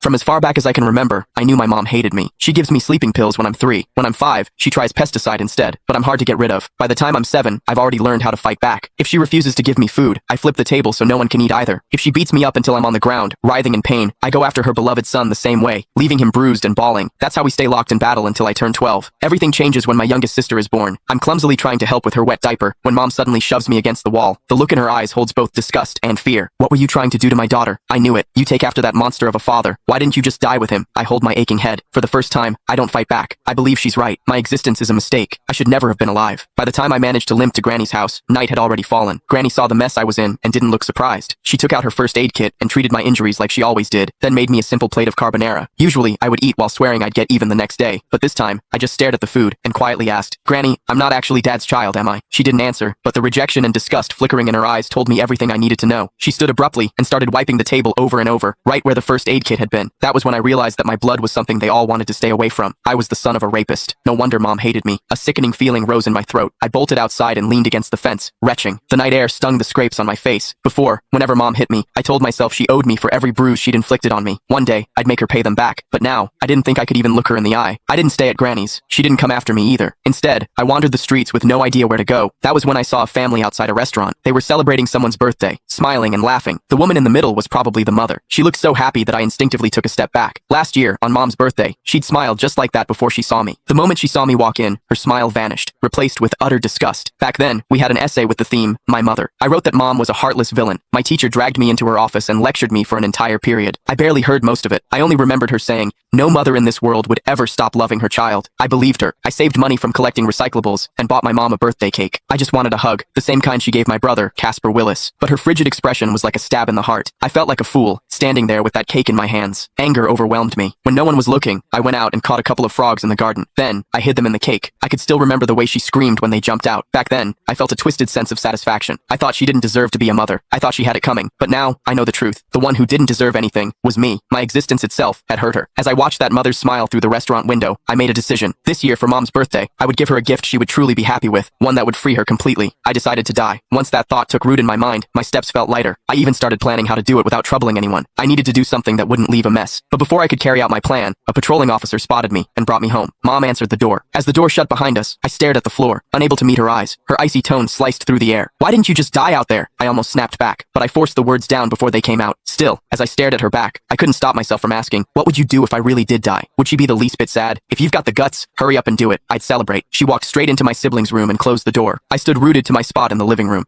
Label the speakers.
Speaker 1: From as far back as I can remember, I knew my mom hated me. She gives me sleeping pills when I'm 3. When I'm 5, she tries pesticide instead, but I'm hard to get rid of. By the time I'm 7, I've already learned how to fight back. If she refuses to give me food, I flip the table so no one can eat either. If she beats me up until I'm on the ground, writhing in pain, I go after her beloved son the same way, leaving him bruised and bawling. That's how we stay locked in battle until I turn 12. Everything changes when my youngest sister is born. I'm clumsily trying to help with her wet diaper when mom suddenly shoves me against the wall. The look in her eyes holds both disgust and fear. What were you trying to do to my daughter? I knew it. You take after that monster of a father. Why didn't you just die with him? I hold my aching head. For the first time, I don't fight back. I believe she's right. My existence is a mistake. I should never have been alive. By the time I managed to limp to Granny's house, night had already fallen. Granny saw the mess I was in and didn't look surprised. She took out her first aid kit and treated my injuries like she always did, then made me a simple plate of carbonara. Usually, I would eat while swearing I'd get even the next day, but this time, I just stared at the food and quietly asked, "Granny, I'm not actually Dad's child, am I?" She didn't answer, but the rejection and disgust flickering in her eyes told me everything I needed to know. She stood abruptly and started wiping the table over and over, right where the first aid kit had been. That was when I realized that my blood was something they all wanted to stay away from. I was the son of a rapist. No wonder Mom hated me. A sickening feeling rose in my throat. I bolted outside and leaned against the fence, retching. The night air stung the scrapes on my face. Before, whenever Mom hit me, I told myself she owed me for every bruise she'd inflicted on me. One day, I'd make her pay them back. But now, I didn't think I could even look her in the eye. I didn't stay at Granny's. She didn't come after me either. Instead, I wandered the streets with no idea where to go. That was when I saw a family outside a restaurant. They were celebrating someone's birthday, smiling and laughing. The woman in the middle was probably the mother. She looked so happy that I instinctively took a step back. Last year, on Mom's birthday, she'd smiled just like that before she saw me. The moment she saw me walk in, her smile vanished, replaced with utter disgust. Back then, we had an essay with the theme, My Mother. I wrote that Mom was a heartless villain. My teacher dragged me into her office and lectured me for an entire period. I barely heard most of it. I only remembered her saying, "No mother in this world would ever stop loving her child." I believed her. I saved money from collecting recyclables and bought my mom a birthday cake. I just wanted a hug, the same kind she gave my brother, Casper Willis. But her frigid expression was like a stab in the heart. I felt like a fool, standing there with that cake in my hands. Anger overwhelmed me. When no one was looking, I went out and caught a couple of frogs in the garden. Then, I hid them in the cake. I could still remember the way she screamed when they jumped out. Back then, I felt a twisted sense of satisfaction. I thought she didn't deserve to be a mother. I thought she had it coming. But now, I know the truth. The one who didn't deserve anything was me. My existence itself had hurt her. As I watched that mother's smile through the restaurant window, I made a decision. This year, for Mom's birthday, I would give her a gift she would truly be happy with, one that would free her completely. I decided to die. Once that thought took root in my mind, my steps felt lighter. I even started planning how to do it without troubling anyone. I needed to do something that wouldn't leave a mess. But before I could carry out my plan, a patrolling officer spotted me and brought me home. Mom answered the door. As the door shut behind us, I stared at the floor, unable to meet her eyes. Her icy tone sliced through the air. "Why didn't you just die out there?" I almost snapped back, but I forced the words down before they came out. Still, as I stared at her back, I couldn't stop myself from asking, what would you do if I really did die? Would she be the least bit sad? "If you've got the guts, hurry up and do it. I'd celebrate." She walked straight into my siblings' room and closed the door. I stood rooted to my spot in the living room.